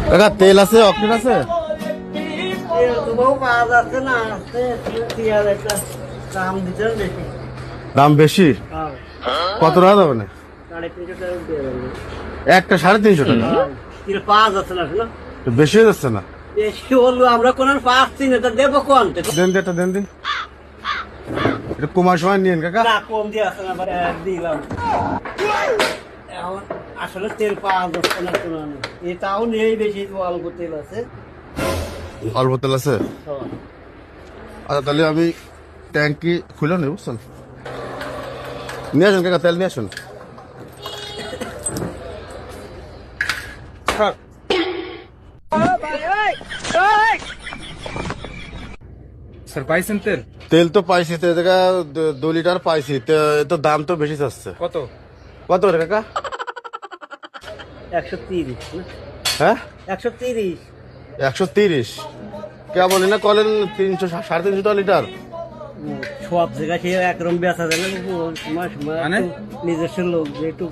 কাকা তেল আছে, অক্টেন আছে? দাম বেশি? কত টাকা যাবে না? একটা 350 টাকা। বেশি হয়ে যাচ্ছে না? আমরা কোন পাচ্ছি না, দেবো কোন দেন এটা দেন দিন, এটা কমার সময় নিয়েন কাকা। কম দিয়ে আসে না, দিলাম। আসলে তেল পাওয়া যাচ্ছে না, এটাও নেই বেশি, অল্প তেল আছে। অল্প তেল আছে? আচ্ছা তাহলে আমি ট্যাঙ্কি খুলে নেই, বুঝছেন? নিয়ে আসুন কাকা, তেল নিয়ে আসুন। স্যার পাইছেন তেল? তেল তো পাইছি, তো দেখা 2 লিটার পাইছি, তো দাম তো বেশি যাচ্ছে। কত? কত করে কাকা? 130। হ্যাঁ 130। 130? কে বলি না কলেন 300 350 টাকা লিটার। সব জায়গায় সে একরকম বেচা যায় না, সময় মানে? নিজস্ব লোক যে একটু